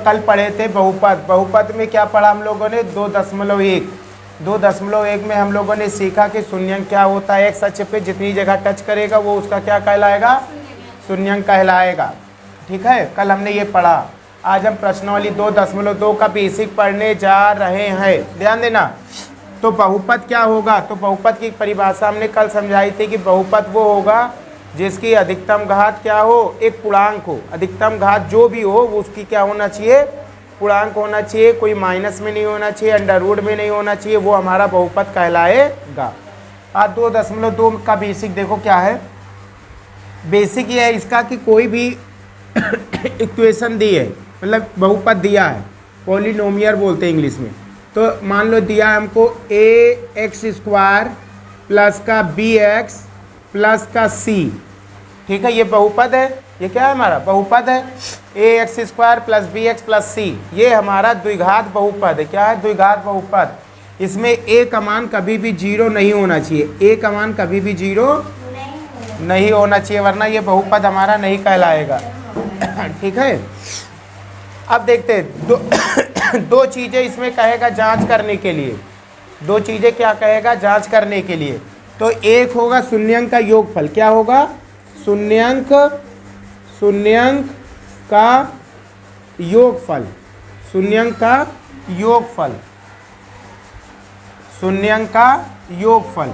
कल पढ़े थे बहुपद। बहुपद में क्या पढ़ा हम लोगों ने? 2.1। 2.1 में हम लोगों ने सीखा कि शून्यंक क्या होता है। एक्स अक्ष पे जितनी जगह टच करेगा वो उसका क्या कहलाएगा? शून्यंक कहलाएगा। ठीक है, कल हमने ये पढ़ा। आज हम प्रश्नावली 2.2 का बेसिक पढ़ने जा रहे हैं, ध्यान देना। तो बहुपद क्या होगा? तो बहुपद की परिभाषा हमने कल समझाई थी कि बहुपद वो होगा जिसकी अधिकतम घात क्या हो? एक पूर्णांक हो। अधिकतम घात जो भी हो वो उसकी क्या होना चाहिए? पूर्णांक होना चाहिए। कोई माइनस में नहीं होना चाहिए, अंडर रूट में नहीं होना चाहिए, वो हमारा बहुपद कहलाएगा। आज 2.2 का बेसिक देखो क्या है। बेसिक ये है इसका कि कोई भी इक्वेशन दी है, मतलब बहुपद दिया है, पॉलिनोमियल बोलते हैं इंग्लिश में। तो मान लो दिया है हमको ax² प्लस का bx प्लस का c। ठीक है, ये बहुपद है। ये क्या है? हमारा बहुपद है। ax² plus bx plus c, ये हमारा द्विघात बहुपद है। क्या है? द्विघात बहुपद। इसमें a का मान कभी भी 0 नहीं होना चाहिए। a का मान कभी भी 0 नहीं होना चाहिए, वरना ये बहुपद हमारा नहीं कहलाएगा। ठीक है, अब देखते हैं दो चीज़ें इसमें कहेगा जांच करने के लिए। दो चीज़ें क्या कहेगा जांच करने के लिए? तो एक होगा शून्यंक का योगफल। क्या होगा? शून्यंक का योगफल। शून्यंक का योगफल। शून्यंक का योगफल।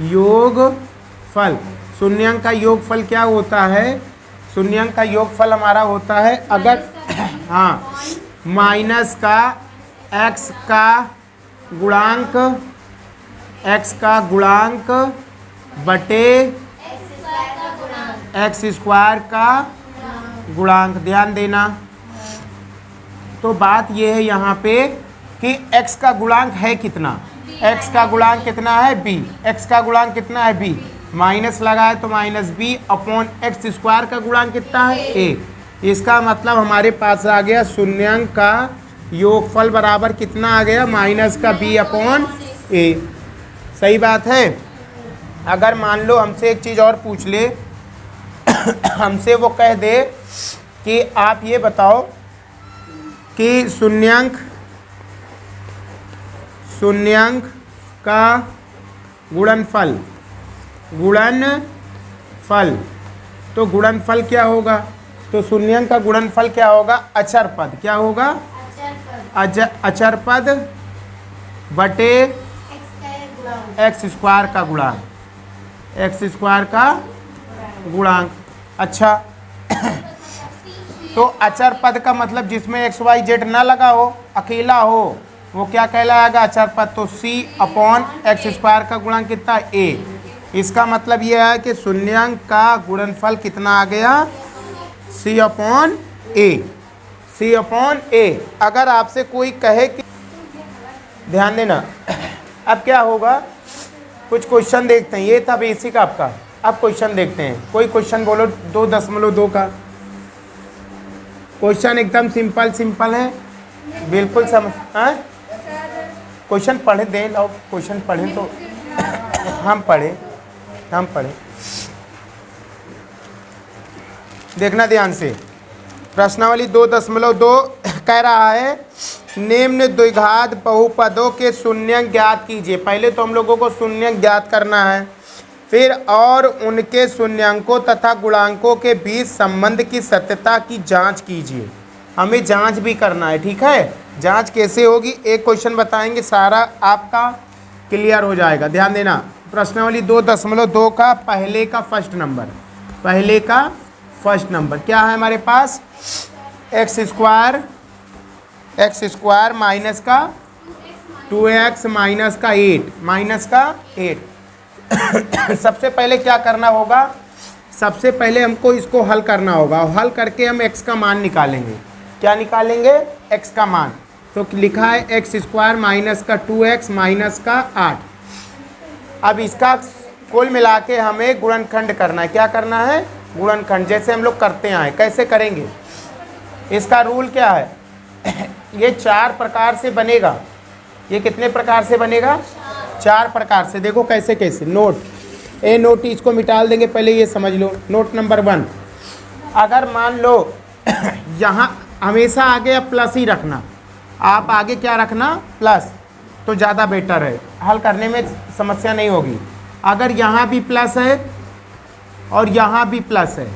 योगफल। शून्यंक का योगफल क्या होता है? शून्यंक का योगफल हमारा होता है अगर हाँ माइनस का x का गुणांक बटे x² का गुणांक। ध्यान देना। तो बात ये है यहाँ पे कि x का गुणांक है कितना? x का गुणांक कितना है? b। x का गुणांक कितना है? b। माइनस लगाए तो -b अपॉन x² का गुणांक कितना है? a। इसका मतलब हमारे पास आ गया शून्यंक का योगफल बराबर कितना आ गया? माइनस का b अपॉन a। सही बात है। अगर मान लो हमसे एक चीज़ और पूछ ले हमसे वो कह दे कि आप ये बताओ कि शून्यंक का गुणनफल तो गुणनफल क्या होगा? तो शून्यंक का गुणनफल क्या होगा? अचर पद। क्या होगा? अचर पद बटे x² का गुणांक। x² का गुणांक। अच्छा तो अचर पद का मतलब जिसमें xyz ना लगा हो, अकेला हो, वो क्या कहलाएगा? अचर पद। तो c अपॉन x² का गुणांक कितना? a। इसका मतलब यह है कि शून्यंक का गुणनफल कितना आ गया? c upon a। c upon a। अगर आपसे कोई कहे कि ध्यान देना, अब क्या होगा? कुछ क्वेश्चन देखते हैं। ये था बेसिक आपका। अब क्वेश्चन देखते हैं। कोई क्वेश्चन बोलो 2.2 का। क्वेश्चन एकदम सिंपल है, बिल्कुल समझ। क्वेश्चन पढ़े दें, लो क्वेश्चन पढ़ें तो हम पढ़े। देखना ध्यान से। प्रश्नावली 2.2 कह रहा है निम्न द्विघात बहुपदों के शून्यंक ज्ञात कीजिए। पहले तो हम लोगों को शून्यंक ज्ञात करना है, फिर और उनके शून्यंकों तथा गुणांकों के बीच संबंध की सत्यता की जांच कीजिए। हमें जांच भी करना है। ठीक है, जांच कैसे होगी? एक क्वेश्चन बताएंगे, सारा आपका क्लियर हो जाएगा। ध्यान देना। प्रश्नावली 2.2 का पहले का फर्स्ट नंबर क्या है हमारे पास? x² माइनस का 2x माइनस का 8 सबसे पहले क्या करना होगा? सबसे पहले हमको इसको हल करना होगा, और हल करके हम x का मान निकालेंगे। क्या निकालेंगे? x का मान। तो लिखा है x² माइनस का 2x माइनस का 8। अब इसका कुल मिला के हमें गुणनखंड करना है। क्या करना है? गुणनखंड। जैसे हम लोग करते हैं। कैसे करेंगे? इसका रूल क्या है? ये 4 प्रकार से बनेगा। ये कितने प्रकार से बनेगा? 4 प्रकार से। देखो कैसे कैसे। नोट इसको मिटाल देंगे, पहले ये समझ लो। नोट नंबर 1, अगर मान लो यहाँ हमेशा आगे अब प्लस ही रखना, आप आगे क्या रखना, प्लस, तो ज़्यादा बेटर है, हल करने में समस्या नहीं होगी। अगर यहाँ भी प्लस है और यहाँ भी प्लस है,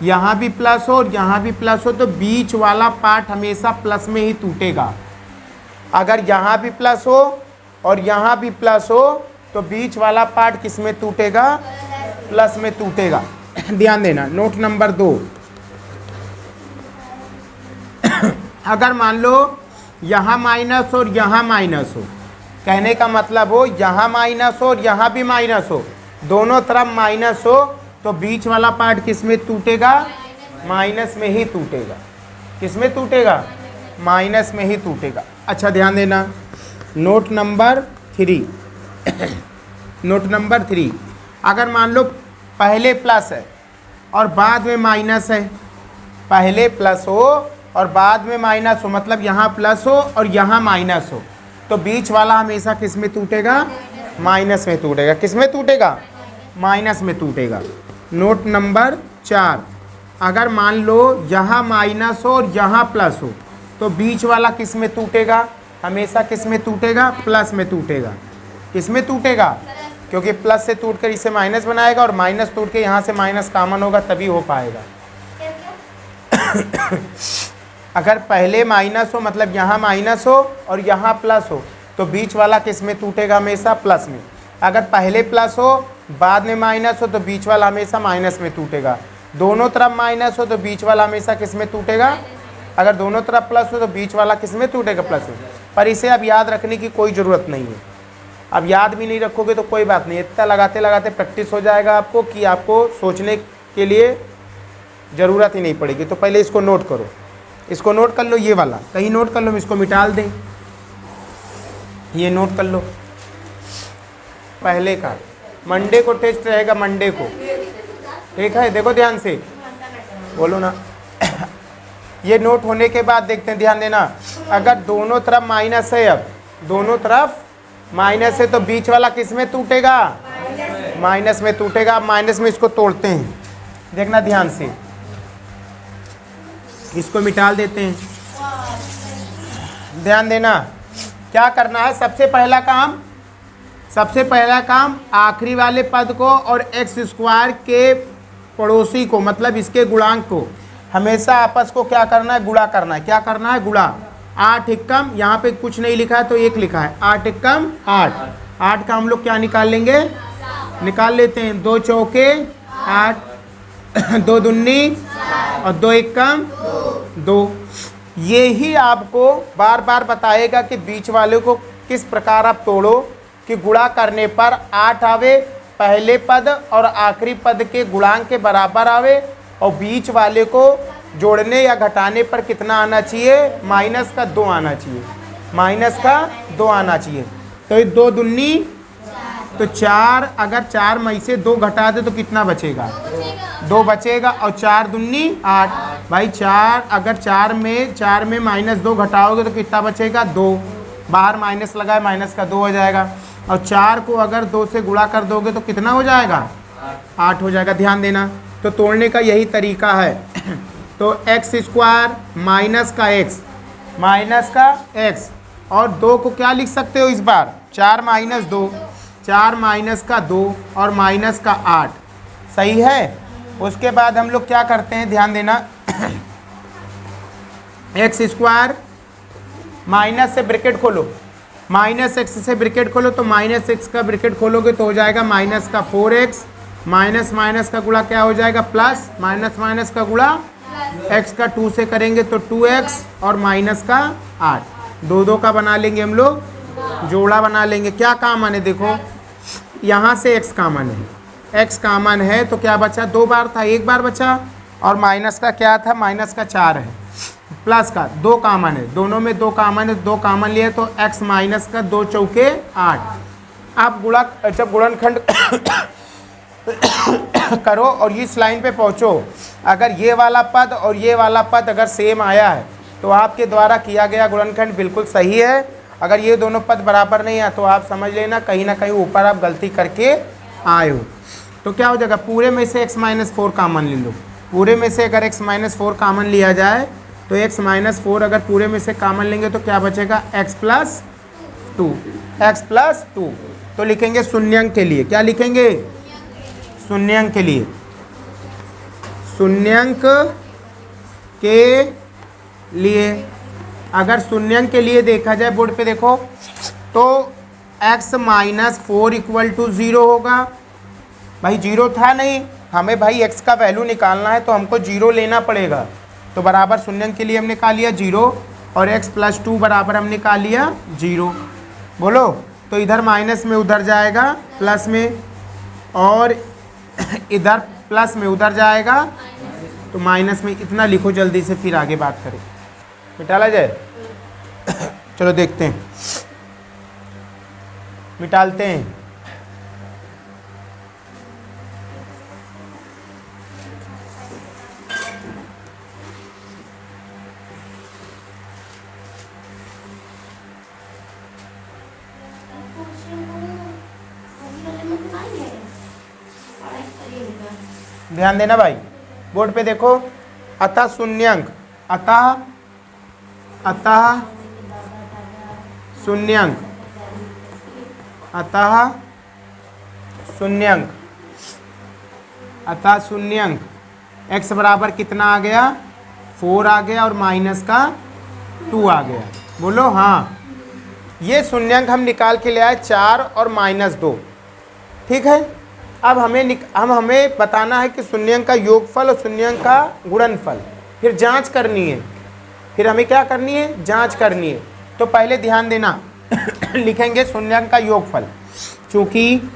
यहाँ भी प्लस हो और यहाँ भी प्लस हो, तो बीच वाला पार्ट हमेशा प्लस में ही टूटेगा। अगर यहाँ भी प्लस हो और यहाँ भी प्लस हो तो बीच वाला पार्ट किस में टूटेगा, प्लस में टूटेगा। ध्यान देना, नोट नंबर 2, अगर मान लो यहाँ माइनस और यहाँ माइनस हो, कहने का मतलब हो यहाँ माइनस हो और यहाँ भी माइनस हो, दोनों तरफ माइनस हो, तो बीच वाला पार्ट किस में टूटेगा, माइनस में ही टूटेगा। किस में टूटेगा, माइनस में ही टूटेगा। अच्छा ध्यान देना, नोट नंबर 3 नोट नंबर 3, अगर मान लो पहले प्लस है और बाद में माइनस है, पहले प्लस हो और बाद में माइनस हो, मतलब यहाँ प्लस हो और यहाँ माइनस हो, तो बीच वाला हमेशा किस में टूटेगा, माइनस में टूटेगा। किस में टूटेगा, माइनस में टूटेगा। नोट नंबर 4, अगर मान लो यहाँ माइनस हो और यहाँ प्लस हो, तो बीच वाला किस में टूटेगा, हमेशा किस में टूटेगा, प्लस में टूटेगा। किस में टूटेगा, क्योंकि प्लस से टूट कर इसे माइनस बनाएगा और माइनस टूट के यहाँ से माइनस कॉमन होगा तभी हो पाएगा। अगर पहले माइनस हो, मतलब यहाँ माइनस हो और यहाँ प्लस हो, तो बीच वाला किस में टूटेगा, हमेशा प्लस में। अगर पहले प्लस हो बाद में माइनस हो, तो बीच वाला हमेशा माइनस में टूटेगा। दोनों तरफ माइनस हो तो बीच वाला हमेशा किस में टूटेगा, अगर दोनों तरफ प्लस हो तो बीच वाला किस में टूटेगा, प्लस में। पर इसे अब याद रखने की कोई ज़रूरत नहीं है, अब याद भी नहीं रखोगे तो कोई बात नहीं, इतना लगाते लगाते प्रैक्टिस हो जाएगा आपको कि आपको सोचने के लिए ज़रूरत ही नहीं पड़ेगी। तो पहले इसको नोट करो, इसको नोट कर लो, ये वाला कहीं नोट कर लो, हम इसको मिटाल दें, ये नोट कर लो। पहले का मंडे को टेस्ट रहेगा, मंडे को, ठीक है, देखो ध्यान से, बोलो ना। ये नोट होने के बाद देखते हैं, ध्यान देना, अगर दोनों तरफ माइनस है, अब दोनों तरफ माइनस है, तो बीच वाला किस में टूटेगा, माइनस में टूटेगा। माइनस में इसको तोड़ते हैं, देखना ध्यान से, इसको मिटाल देते हैं। ध्यान देना, क्या करना है, सबसे पहला काम आखिरी वाले पद को और एक्स स्क्वायर के पड़ोसी को, मतलब इसके गुणांक को हमेशा आपस को क्या करना है, गुणा करना है। क्या करना है, गुणा। 8 एकम, यहाँ पे कुछ नहीं लिखा है तो 1 लिखा है, 8 एकम 8, 8 का हम लोग क्या निकाल लेंगे, निकाल लेते हैं, 2 चौके 8, 2 दूनी और 2 एकम 2। ये ही आपको बार बार बताएगा कि बीच वाले को किस प्रकार आप तोड़ो कि गुणा करने पर 8 आवे, पहले पद और आखिरी पद के गुणांक के बराबर आवे, और बीच वाले को जोड़ने या घटाने पर कितना आना चाहिए, माइनस का 2 आना चाहिए, माइनस का 2 आना चाहिए। तो ये 2 दूनी तो 4, अगर 4 में से 2 घटा दे तो कितना बचेगा, 2 बचेगा, और 4 दूनी 8, भाई 4, अगर 4 में माइनस 2 घटाओगे तो कितना बचेगा, 2, बाहर माइनस लगा है, माइनस का 2 हो जाएगा, और 4 को अगर 2 से गुणा कर दोगे तो कितना हो जाएगा, 8 हो जाएगा। ध्यान देना, तो तोड़ने का यही तरीका है। तो एक्स स्क्वायर माइनस का एक्स, माइनस का एक्स, और 2 को क्या लिख सकते हो इस बार, 4 माइनस 2, 4 माइनस का 2 और माइनस का 8, सही है। उसके बाद हम लोग क्या करते हैं, ध्यान देना, एक्स स्क्वायर माइनस से ब्रैकेट खोलो, माइनस एक्स से ब्रैकेट खोलो, तो माइनस एक्स का ब्रैकेट खोलोगे तो हो जाएगा माइनस का 4x, माइनस माइनस का गुणा क्या हो जाएगा, प्लस, माइनस माइनस का गुणा x का 2 से करेंगे तो 2x और माइनस का 8, 2 का बना लेंगे हम लोग, जोड़ा बना लेंगे। क्या कॉमन है, देखो यहाँ से x कॉमन है, x कॉमन है तो क्या बचा, 2 बार था, 1 बार बचा, और माइनस का क्या था, माइनस का 4 है, प्लस का 2 कॉमन है, दोनों में 2 कॉमन है, 2 कॉमन लिए तो x माइनस का 2 चौके 8। आप जब गुणनखंड करो और इस लाइन पे पहुँचो, अगर ये वाला पद और ये वाला पद अगर सेम आया है तो आपके द्वारा किया गया गुणनखंड बिल्कुल सही है। अगर ये दोनों पद बराबर नहीं है तो आप समझ लेना कहीं ना कहीं ऊपर आप गलती करके आए हो। तो क्या हो जाएगा, पूरे में से x-4 कॉमन ले लो, पूरे में से अगर x-4 कॉमन लिया जाए तो x माइनस 4 अगर पूरे में से कॉमन लेंगे तो क्या बचेगा, x प्लस 2, x प्लस 2। तो लिखेंगे शून्यंक के लिए, क्या लिखेंगे, शून्यंक के लिए, शून्यंक के लिए। अगर शून्यंक के लिए देखा जाए बोर्ड पे देखो तो x माइनस 4 इक्वल टू 0 होगा। भाई 0 था नहीं, हमें भाई x का वैल्यू निकालना है तो हमको 0 लेना पड़ेगा। तो बराबर शून्यंक के लिए हमने निकाल लिया 0 और x प्लस 2 बराबर हमने निकाल लिया 0। बोलो, तो इधर माइनस में उधर जाएगा प्लस में, और इधर प्लस में उधर जाएगा तो माइनस में। इतना लिखो जल्दी से, फिर आगे बात करें। मिटाला जाए, चलो देखते हैं, मिटालते हैं। ध्यान देना भाई, बोर्ड पे देखो, अतः शून्यंक, अतः शून्यंक, अतः शून्यंक, अतः शून्यंक x बराबर कितना आ गया, 4 आ गया और माइनस का 2 आ गया। बोलो हाँ, ये शून्यंक हम निकाल के ले आए 4 और माइनस 2। ठीक है, अब हमें बताना है कि शून्यंक का योगफल और शून्यंक का गुणनफल, फिर जांच करनी है। फिर हमें क्या करनी है, जांच करनी है। तो पहले ध्यान देना लिखेंगे शून्यंक का योगफल, चूँकि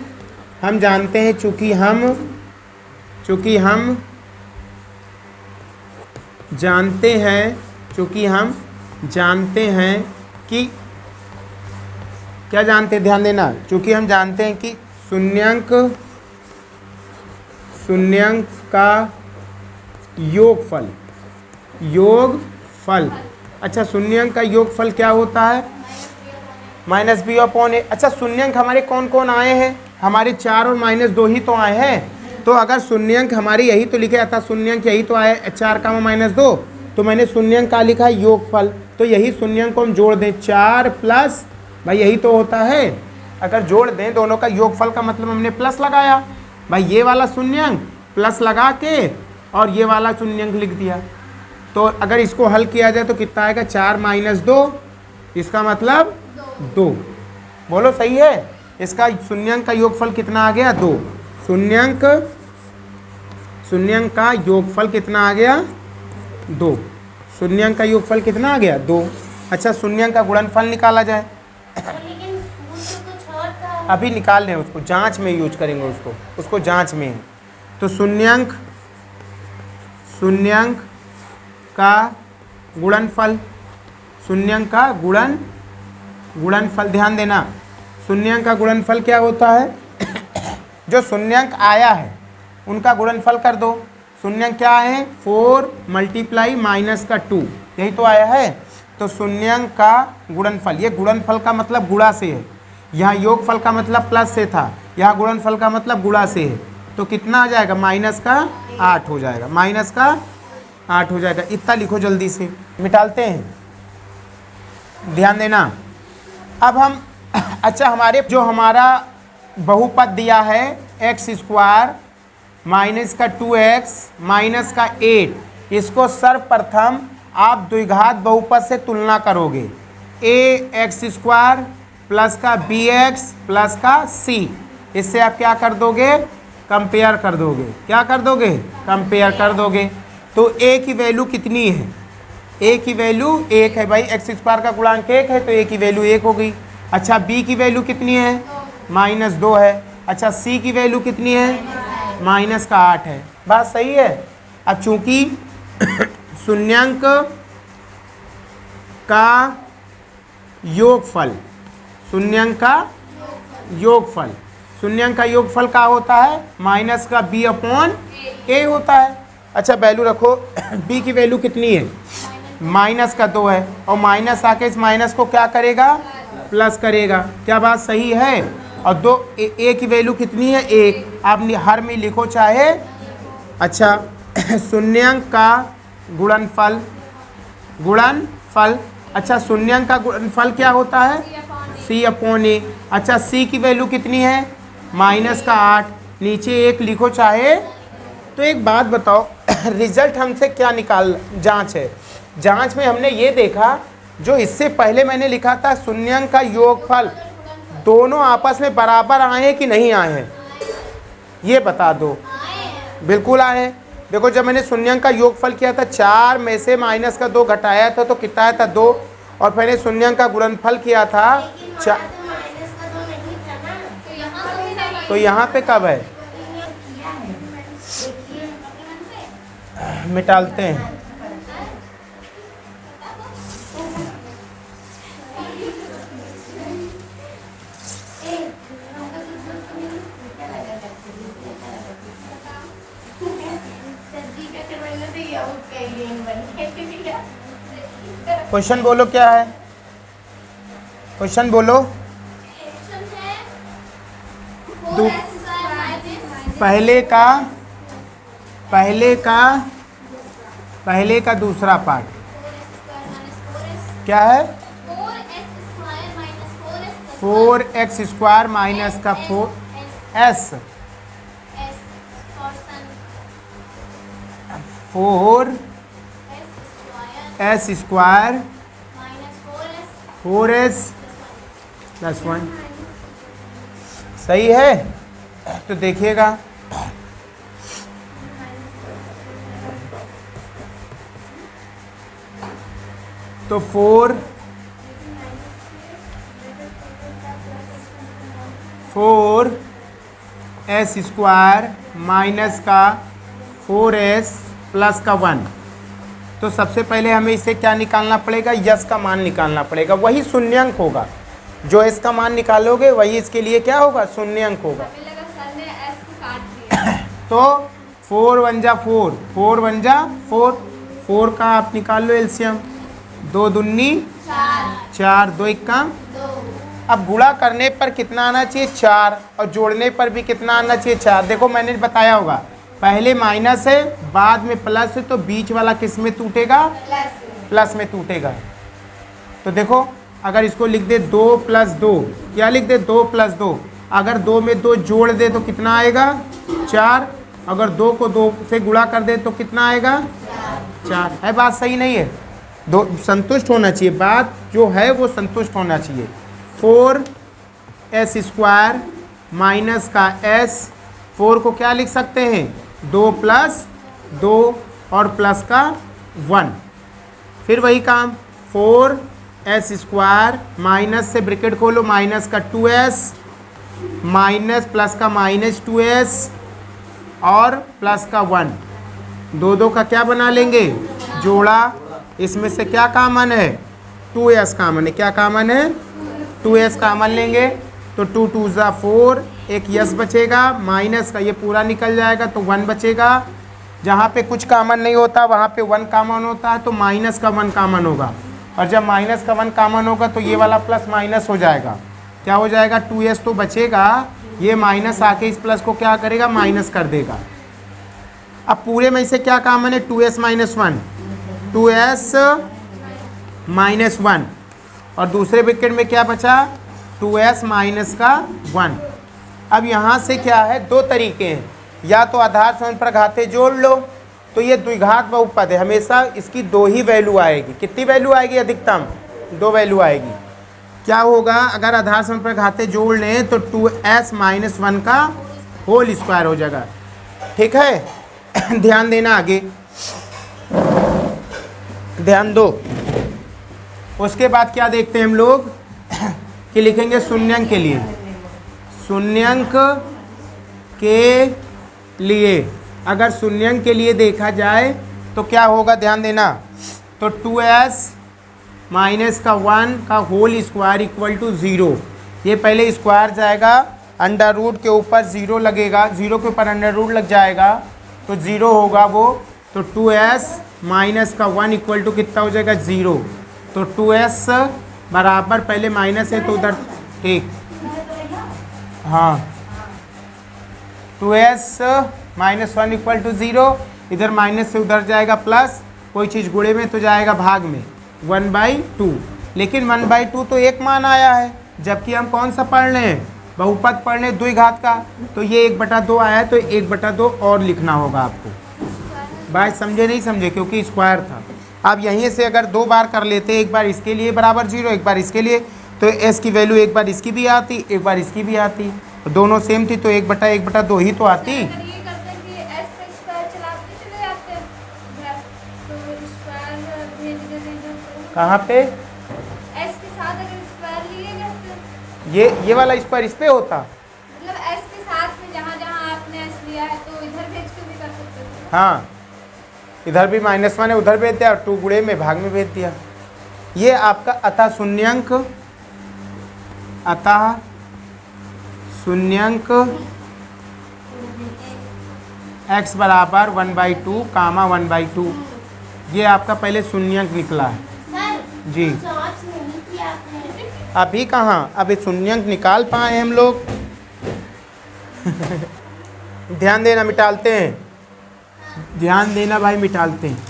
हम जानते हैं, चूँकि हम जानते हैं कि क्या जानते हैं, ध्यान देना, चूँकि हम जानते हैं कि शून्यंक का योगफल। अच्छा, शून्यंक का योगफल क्या होता है, माइनस बी अपॉन ए। अच्छा, शून्यंक हमारे कौन कौन आए हैं, हमारे 4 और माइनस 2 ही तो आए हैं। तो अगर शून्यंक हमारे यही तो लिखे, अतः शून्यंक यही तो आए 4 का माइनस 2, तो मैंने शून्यंक का लिखा है योगफल। तो यही शून्यंक को हम जोड़ दें, 4 प्लस, भाई यही तो होता है, अगर जोड़ दें दोनों का योगफल का मतलब हमने प्लस लगाया। भाई ये वाला शून्यंक प्लस लगा के और ये वाला शून्यंक लिख दिया। तो अगर इसको हल किया जाए तो कितना आएगा, 4 माइनस 2, इसका मतलब 2। बोलो सही है, इसका शून्यंक का योगफल कितना आ गया, 2। शून्यंक का योगफल कितना आ गया, 2। शून्यंक का योगफल कितना आ गया, 2। अच्छा, शून्यंक का गुणनफल निकाला जाए, अभी निकाल रहे हैं उसको, जांच में यूज करेंगे उसको जांच में है। तो शून्यंक का गुणनफल, शून्यंक का गुणनफल, ध्यान देना, शून्यंक का गुणनफल क्या होता है, जो शून्यंक आया है उनका गुणनफल कर दो। शून्यंक क्या है, 4 मल्टीप्लाई माइनस का 2, यही तो आया है। तो शून्यंक का गुणनफल, ये गुणनफल का मतलब गुणा से है, यहाँ योगफल का मतलब प्लस से था, यहाँ गुणनफल का मतलब गुणा से है। तो कितना आ जाएगा, माइनस का 8 हो जाएगा, माइनस का 8 हो जाएगा। इतना लिखो जल्दी से, मिटालते हैं, ध्यान देना। अब हम अच्छा, हमारा बहुपद दिया है x² माइनस का 2x माइनस का 8, इसको सर्वप्रथम आप द्विघात बहुपद से तुलना करोगे, ax² प्लस का bx प्लस का c, इससे आप क्या कर दोगे, कंपेयर कर दोगे। क्या कर दोगे, कंपेयर कर दोगे। तो a की वैल्यू कितनी है, a की वैल्यू 1 है, भाई x² का गुणांक 1 है तो a की वैल्यू 1 हो गई। अच्छा, b की वैल्यू कितनी है, -2 है। अच्छा, c की वैल्यू कितनी है, माइनस का 8 है। बात सही है। अब चूंकि शून्यंक का योगफल, शून्यंक का योगफल क्या होता है, माइनस का b अपॉन a होता है। अच्छा, वैल्यू रखो, b की वैल्यू कितनी है, माइनस का 2 है, और माइनस आके इस माइनस को क्या करेगा, प्लस करेगा। क्या बात सही है। और a की वैल्यू कितनी है, 1। आप हर में लिखो चाहे। अच्छा, शून्यंक का गुणनफल गुणन फल। अच्छा शून्यंक का गुणनफल क्या होता है? सी अपॉन ए। अच्छा सी की वैल्यू कितनी है? माइनस का 8। नीचे एक लिखो चाहे। तो एक बात बताओ रिजल्ट हमसे क्या निकाल जांच है? जांच में हमने ये देखा जो इससे पहले मैंने लिखा था शून्यंक का योगफल दोनों आपस में बराबर आए हैं कि नहीं आए हैं, ये बता दो। बिल्कुल आए हैं। देखो जब मैंने शून्यंक का योगफल किया था 4 में से माइनस का 2 घटाया था तो कितना आया था? 2। और मैंने शून्यंक का गुणनफल किया था 4। तो यहाँ पे कब है? मिटालते हैं। क्वेश्चन बोलो क्या है? क्वेश्चन बोलो। पहले का दूसरा पार्ट क्या है? 4x स्क्वायर माइनस का 4s 4s square 4s plus 1 सही है। तो देखिएगा तो 4s स्क्वायर माइनस का 4s प्लस का 1। तो सबसे पहले हमें इसे क्या निकालना पड़ेगा? यस का मान निकालना पड़ेगा, वही शून्यंक होगा। जो एस का मान निकालोगे वही इसके लिए क्या होगा? शून्यंक होगा। तो 4 1 जा 4, 4 1 जा 4, 4 का आप निकाल लो एलसीएम। 2 दूनी 4, 2 1 का। अब गुणा करने पर कितना आना चाहिए? 4। और जोड़ने पर भी कितना आना चाहिए? 4। देखो मैंने बताया होगा पहले माइनस है बाद में प्लस है तो बीच वाला किस में टूटेगा? प्लस में टूटेगा। तो देखो अगर इसको लिख दे 2 + 2, क्या लिख दे? 2 + 2। अगर 2 में 2 जोड़ दे तो कितना आएगा? 4। अगर 2 को 2 से गुणा कर दे तो कितना आएगा? 4। है बात सही नहीं है? दो संतुष्ट होना चाहिए, बात जो है वो संतुष्ट होना चाहिए। 4s स्क्वायर माइनस का s, 4 को क्या लिख सकते हैं? 2 + 2 और प्लस का 1। फिर वही काम 4s स्क्वायर माइनस से ब्रैकेट खोलो माइनस का 2s माइनस प्लस का -2s और प्लस का 1। 2 2 का क्या बना लेंगे? जोड़ा। इसमें से क्या कॉमन है? 2s कॉमन है। क्या कॉमन है? 2s कॉमन लेंगे तो 2 2 जा 4, एक यस बचेगा, माइनस का ये पूरा निकल जाएगा तो 1 बचेगा। जहाँ पे कुछ कॉमन नहीं होता वहाँ पे 1 कॉमन होता है तो माइनस का 1 कॉमन होगा। और जब माइनस का 1 कॉमन होगा तो ये वाला प्लस माइनस हो जाएगा। क्या हो जाएगा? 2s तो बचेगा, ये माइनस आके इस प्लस को क्या करेगा? माइनस कर देगा। अब पूरे में से क्या कॉमन है? 2s - 1, 2s - 1 और दूसरे ब्रैकेट में क्या बचा? 2s माइनस का 1। अब यहाँ से क्या है? 2 तरीके हैं, या तो आधार समानुप्रघाते जोड़ लो तो ये द्विघात बहुपद है, हमेशा इसकी 2 ही वैल्यू आएगी। कितनी वैल्यू आएगी? अधिकतम 2 वैल्यू आएगी। क्या होगा अगर आधार समानुप्रघाते जोड़ लें तो 2s - 1 का होल स्क्वायर हो जाएगा। ठीक है ध्यान देना, आगे ध्यान दो। उसके बाद क्या देखते हैं हम लोग कि लिखेंगे शून्यंक के लिए। शून्यंक के लिए अगर शून्यंक के लिए देखा जाए तो क्या होगा? ध्यान देना। तो 2s - 1 का होल स्क्वायर इक्वल टू 0। ये पहले स्क्वायर जाएगा, अंडर रूट के ऊपर 0 लगेगा, 0 के ऊपर अंडर रूट लग जाएगा तो 0 होगा वो। तो 2s - 1 इक्वल टू कितना हो जाएगा? 0। तो 2s बराबर पहले माइनस है तो उधर ठीक, हाँ 2s - 1 इक्वल टू 0, इधर माइनस से उधर जाएगा प्लस, कोई चीज़ गुणे में तो जाएगा भाग में 1/2, लेकिन 1/2 तो एक मान आया है, जबकि हम कौन सा पढ़ रहे हैं, बहुपद पढ़ रहे हैं द्विघात का, तो ये 1/2 आया है, तो 1/2 और लिखना होगा आपको। बात समझे नहीं समझे, क्योंकि स्क्वायर था। अब यहीं से अगर 2 बार कर लेते, एक बार इसके लिए बराबर 0, एक बार इसके लिए, तो एस की वैल्यू एक बार इसकी भी आती, एक बार इसकी भी आती, तो दोनों सेम थी, तो 1/1/2 ही तो आती। कहाँ पे एस के साथ अगर स्क्वायर लिए जाते, ये वाला स्क्वायर इस पे होता, मतलब एस के साथ में जहाँ जहाँ आपने एस लिया है तो इधर भेज के भी कर सकते थे। हाँ, इधर भी -1 है, उधर भेज दिया, और 2 गुणे में भाग में भेज दिया। ये आपका अतः शून्यंक, अतः शून्यंक x बराबर 1/2 कामा 1/2, ये आपका पहले शून्यंक निकला है जी। अभी कहाँ, अभी शून्यंक निकाल पाए हम लोग। ध्यान देना, मिटालते हैं, ध्यान देना भाई, मिटालते हैं।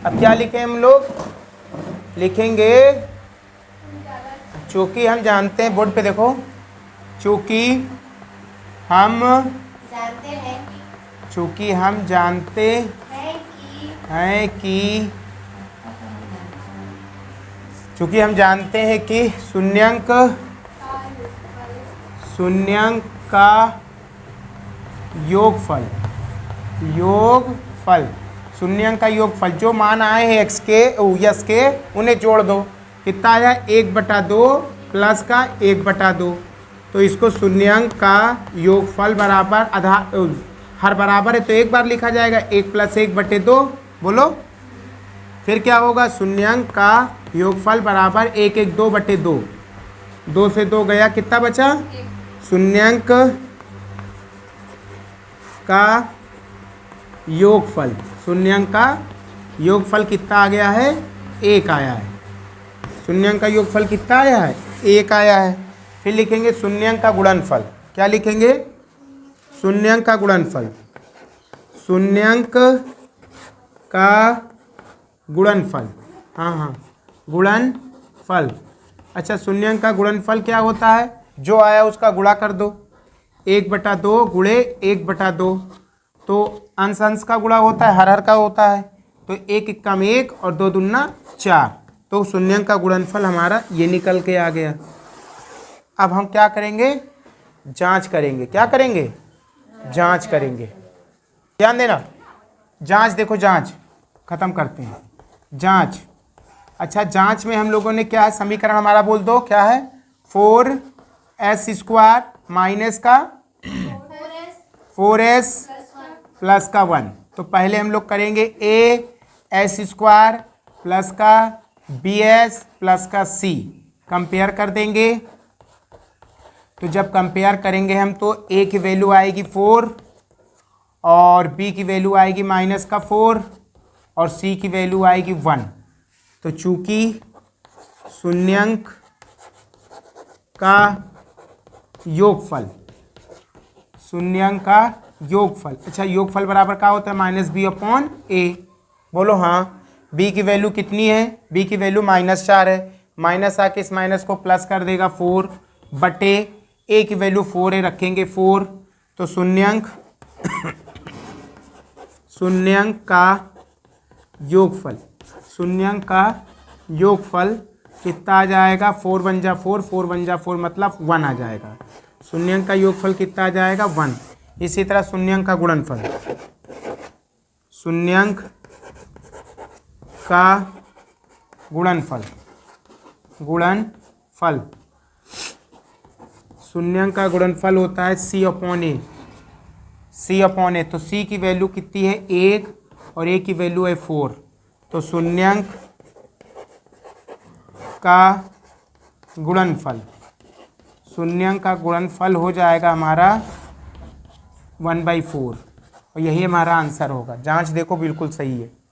अब क्या लिखें हम लोग, लिखेंगे चूँकि हम जानते हैं, बोर्ड पे देखो, चूँकि हम जानते हैं कि शून्यंक का योगफल शून्यंक का योगफल, जो मान आए हैं एक्स के यस के, उन्हें जोड़ दो, कितना आया 1/2 प्लस का 1/2, तो इसको शून्यंक का योगफल बराबर हर बराबर है तो एक बार लिखा जाएगा 1 + 1/2, बोलो फिर क्या होगा, शून्यंक का योगफल बराबर 1 1 2/2, 2 से 2 गया, कितना बचा, शून्यंक का योगफल कितना आ गया है, 1 आया है। शून्यंक का योगफल कितना आया है, 1 आया है। फिर लिखेंगे शून्यंक का गुणनफल, क्या लिखेंगे, शून्यंक का गुणनफल, हाँ गुणनफल। अच्छा, शून्यंक का गुणनफल क्या होता है, जो आया उसका गुणा कर दो, 1/2 गुणे 1/2, तो अंश अंश का गुणा होता है, हर का होता है, तो 1 × 1 और 2 दूना 4, तो शून्यंक का गुणनफल हमारा ये निकल के आ गया। अब हम क्या करेंगे, जांच करेंगे, क्या करेंगे, जांच करेंगे, ध्यान देना, जांच देखो, जांच खत्म करते हैं, जांच। अच्छा, जांच में हम लोगों ने क्या है, समीकरण हमारा बोल दो, क्या है, 4s² माइनस का 4s प्लस का 1, तो पहले हम लोग करेंगे as² प्लस का bs प्लस का c, कंपेयर कर देंगे। तो जब कंपेयर करेंगे हम, तो a की वैल्यू आएगी 4 और b की वैल्यू आएगी -4 और c की वैल्यू आएगी 1। तो चूंकि शून्यंक का योगफल, अच्छा योगफल बराबर क्या होता है, -b/a, बोलो हाँ। b की वैल्यू कितनी है, b की वैल्यू -4 है, माइनस आके इस माइनस को प्लस कर देगा 4 बटे a की वैल्यू 4 है, रखेंगे 4, तो शून्यंक का योगफल कितना आ जाएगा, 4 × 1 = 4, 4 × 1 = 4, मतलब 1 आ जाएगा। शून्यंक का योगफल कितना आ जाएगा, 1। इसी तरह शून्यंक का गुणनफल, शून्यंक का गुणनफल होता है c/a, तो c की वैल्यू कितनी है, 1 और a की वैल्यू है 4, तो शून्यंक का गुणनफल हो जाएगा हमारा 1/4, और यही हमारा आंसर होगा। जांच देखो बिल्कुल सही है।